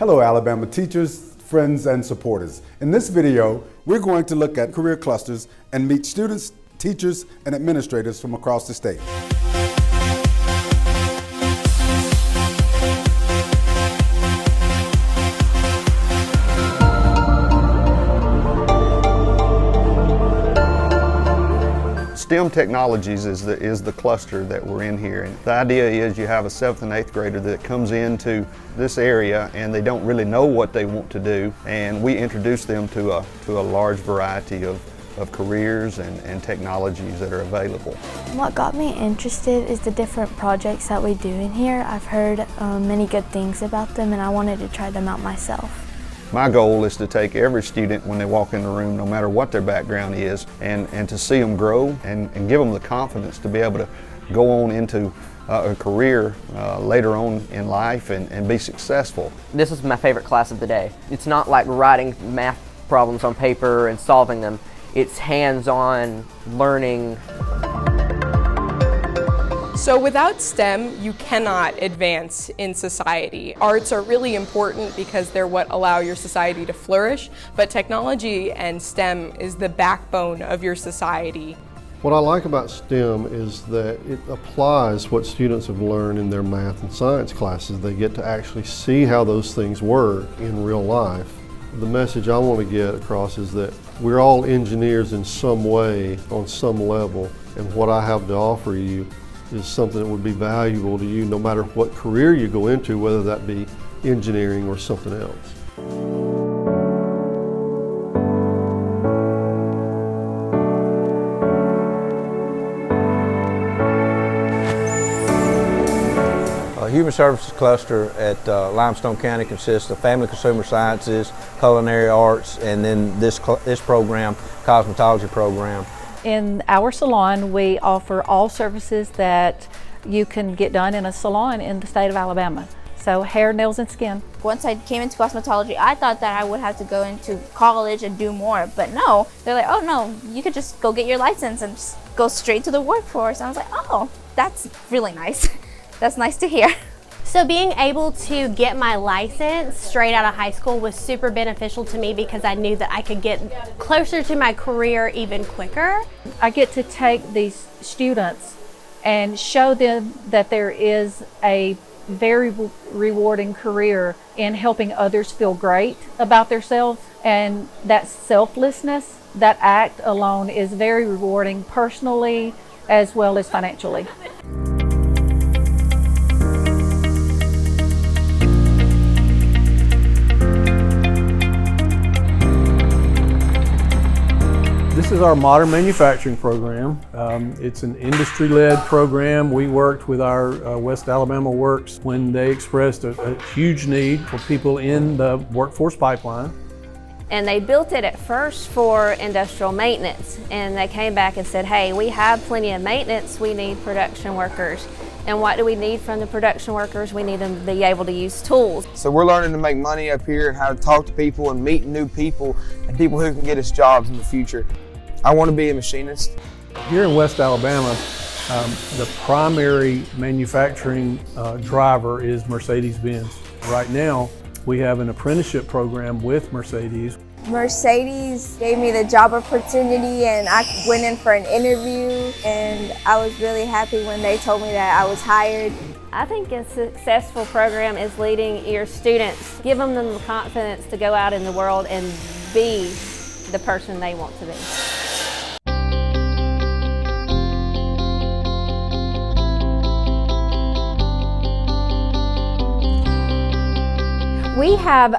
Hello Alabama teachers, friends, and supporters. In this video, we're going to look at career clusters and meet students, teachers, and administrators from across the state. STEM Technologies is the cluster that we're in here. And the idea is you have a 7th and 8th grader that comes into this area and they don't really know what they want to do, and we introduce them to a large variety of careers and technologies that are available. What got me interested is the different projects that we do in here. I've heard many good things about them and I wanted to try them out myself. My goal is to take every student when they walk in the room, no matter what their background is, and to see them grow and give them the confidence to be able to go on into a career later on in life and be successful. This is my favorite class of the day. It's not like writing math problems on paper and solving them. It's hands-on learning. So without STEM, you cannot advance in society. Arts are really important because they're what allow your society to flourish, but technology and STEM is the backbone of your society. What I like about STEM is that it applies what students have learned in their math and science classes. They get to actually see how those things work in real life. The message I want to get across is that we're all engineers in some way, on some level, and what I have to offer you is something that would be valuable to you no matter what career you go into, whether that be engineering or something else. Human Services Cluster at Limestone County consists of Family Consumer Sciences, Culinary Arts, and then this program, Cosmetology program. In our salon, we offer all services that you can get done in a salon in the state of Alabama. So hair, nails, and skin. Once I came into cosmetology, I thought that I would have to go into college and do more, but no. They're like, oh no, you could just go get your license and just go straight to the workforce. And I was like, oh, that's really nice. That's nice to hear. So being able to get my license straight out of high school was super beneficial to me because I knew that I could get closer to my career even quicker. I get to take these students and show them that there is a very rewarding career in helping others feel great about themselves, and that selflessness, that act alone is very rewarding personally as well as financially. This is our modern manufacturing program. It's an industry-led program. We worked with our West Alabama Works when they expressed a huge need for people in the workforce pipeline. And they built it at first for industrial maintenance, and they came back and said, hey, we have plenty of maintenance, we need production workers. And what do we need from the production workers? We need them to be able to use tools. So we're learning to make money up here and how to talk to people and meet new people and people who can get us jobs in the future. I want to be a machinist. Here in West Alabama, the primary manufacturing driver is Mercedes-Benz. Right now, we have an apprenticeship program with Mercedes. Mercedes gave me the job opportunity and I went in for an interview and I was really happy when they told me that I was hired. I think a successful program is leading your students, give them the confidence to go out in the world and be the person they want to be. We have the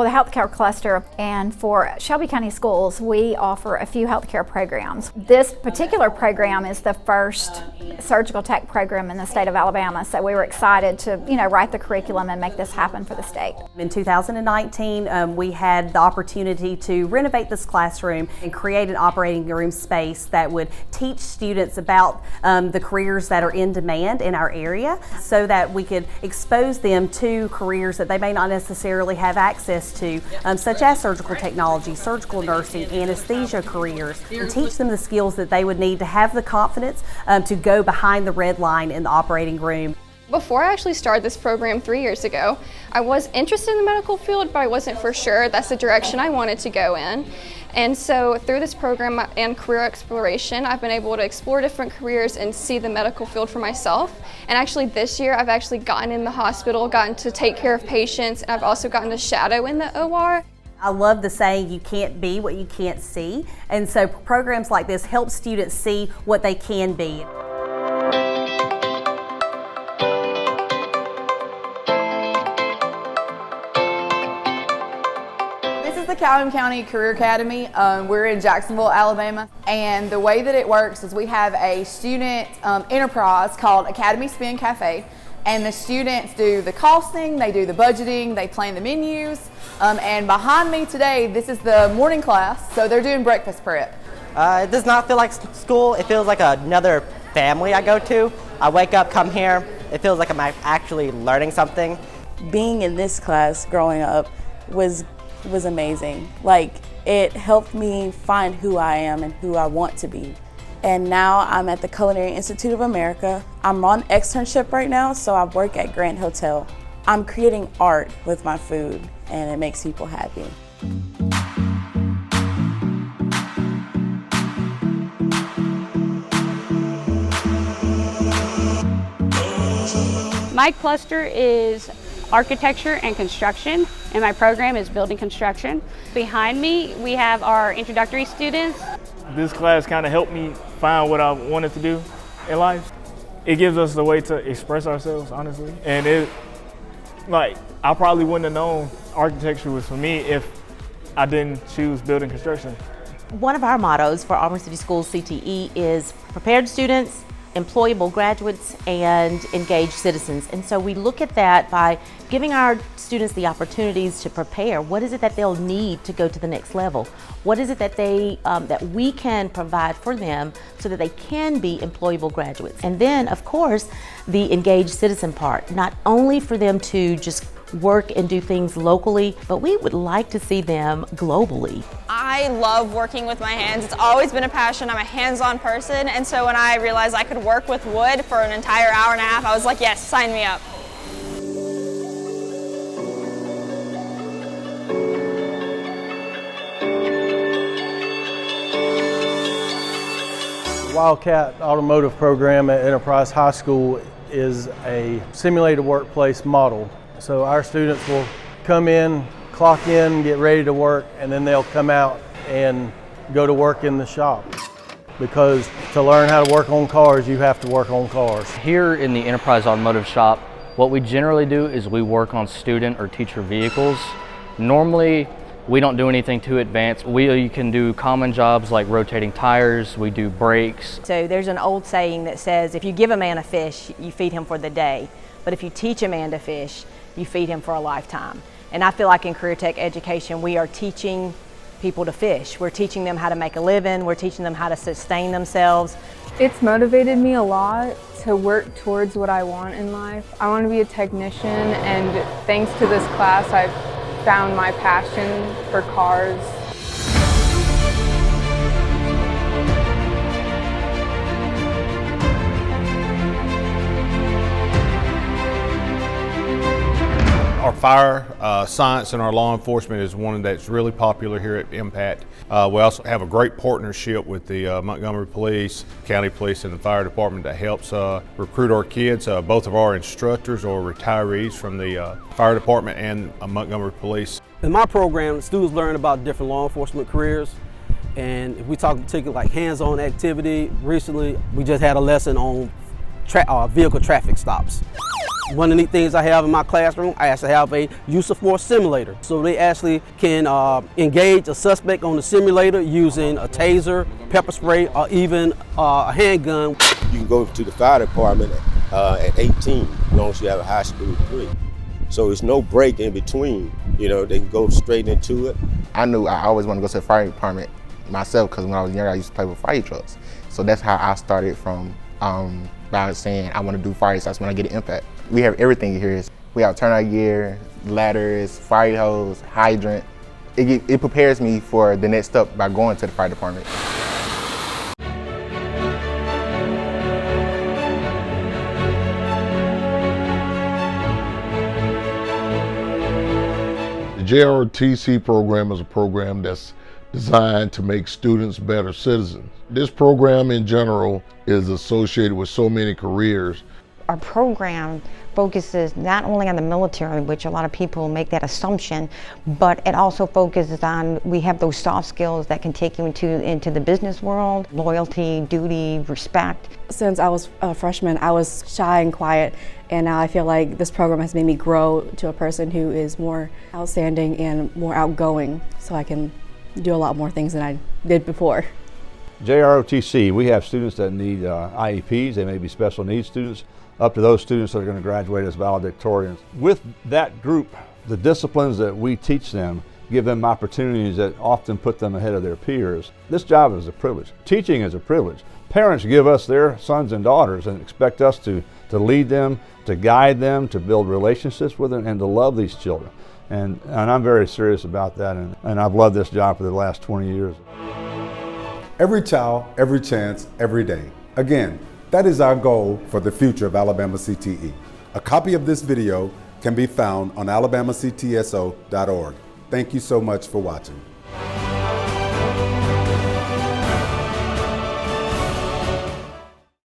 healthcare cluster, and for Shelby County Schools, we offer a few healthcare programs. This particular program is the first surgical tech program in the state of Alabama, so we were excited to, write the curriculum and make this happen for the state. In 2019, we had the opportunity to renovate this classroom and create an operating room space that would teach students about the careers that are in demand in our area, so that we could expose them to careers that they may not necessarily have access to, such as surgical technology, surgical nursing, anesthesia careers, and teach them the skills that they would need to have the confidence to go behind the red line in the operating room. Before I actually started this program 3 years ago, I was interested in the medical field, but I wasn't for sure that's the direction I wanted to go in. And so through this program and career exploration, I've been able to explore different careers and see the medical field for myself. And actually this year, I've actually gotten in the hospital, gotten to take care of patients, and I've also gotten to shadow in the OR. I love the saying, you can't be what you can't see. And so programs like this help students see what they can be. The Calhoun County Career Academy. We're in Jacksonville, Alabama, and the way that it works is we have a student enterprise called Academy Spin Cafe, and the students do the costing, they do the budgeting, they plan the menus, and behind me today, this is the morning class, so they're doing breakfast prep. It does not feel like school. It feels like another family I go to. I wake up, come here, it feels like I'm actually learning something. Being in this class growing up was amazing. Like, it helped me find who I am and who I want to be. And now I'm at the Culinary Institute of America. I'm on externship right now, so I work at Grand Hotel. I'm creating art with my food, and it makes people happy. My cluster is architecture and construction, and my program is building construction. Behind me, we have our introductory students. This class kind of helped me find what I wanted to do in life. It gives us the way to express ourselves, honestly. And I probably wouldn't have known architecture was for me if I didn't choose building construction. One of our mottos for Auburn City Schools CTE is prepared students, employable graduates, and engaged citizens. And so we look at that by giving our students the opportunities to prepare. What is it that they'll need to go to the next level? What is it that that we can provide for them so that they can be employable graduates? And then, of course, the engaged citizen part, not only for them to just work and do things locally, but we would like to see them globally. I love working with my hands. It's always been a passion. I'm a hands-on person, and so when I realized I could work with wood for an entire hour and a half, I was like, yes, sign me up. Wildcat Automotive program at Enterprise High School is a simulated workplace model. So our students will come in, clock in, get ready to work, and then they'll come out and go to work in the shop. Because to learn how to work on cars, you have to work on cars. Here in the Enterprise Automotive shop, what we generally do is we work on student or teacher vehicles. Normally, we don't do anything too advanced. We can do common jobs like rotating tires, we do brakes. So there's an old saying that says, if you give a man a fish, you feed him for the day. But if you teach a man to fish, you feed him for a lifetime. And I feel like in career tech education, we are teaching people to fish. We're teaching them how to make a living. We're teaching them how to sustain themselves. It's motivated me a lot to work towards what I want in life. I want to be a technician, and thanks to this class, I've found my passion for cars. Our fire science and our law enforcement is one that's really popular here at Impact. We also have a great partnership with the Montgomery Police, County Police, and the Fire Department that helps recruit our kids. Both of our instructors are retirees from the Fire Department and Montgomery Police. In my program, students learn about different law enforcement careers. And if we talk particularly like hands-on activity, recently we just had a lesson on vehicle traffic stops. One of the neat things I have in my classroom, I actually have a use of force simulator. So they actually can engage a suspect on the simulator using a taser, pepper spray, or even a handgun. You can go to the fire department at 18, as long as you have a high school degree. So there's no break in between. You know, they can go straight into it. I knew I always wanted to go to the fire department myself, because when I was younger, I used to play with fire trucks. So that's how I started from by saying I want to do fire science when I get an Impact. We have everything here. We have turnout gear, ladders, fire hose, hydrant. It prepares me for the next step by going to the fire department. JROTC program is a program that's designed to make students better citizens. This program in general is associated with so many careers. Our program focuses not only on the military, which a lot of people make that assumption, but it also focuses on, we have those soft skills that can take you into the business world, loyalty, duty, respect. Since I was a freshman, I was shy and quiet, and now I feel like this program has made me grow to a person who is more outstanding and more outgoing, so I can do a lot more things than I did before. JROTC, we have students that need IEPs, they may be special needs students, up to those students that are going to graduate as valedictorians. With that group, the disciplines that we teach them give them opportunities that often put them ahead of their peers. This job is a privilege. Teaching is a privilege. Parents give us their sons and daughters and expect us to lead them, to guide them, to build relationships with them, and to love these children. And I'm very serious about that, and I've loved this job for the last 20 years. Every child, every chance, every day. Again, that is our goal for the future of Alabama CTE. A copy of this video can be found on alabamactso.org. Thank you so much for watching.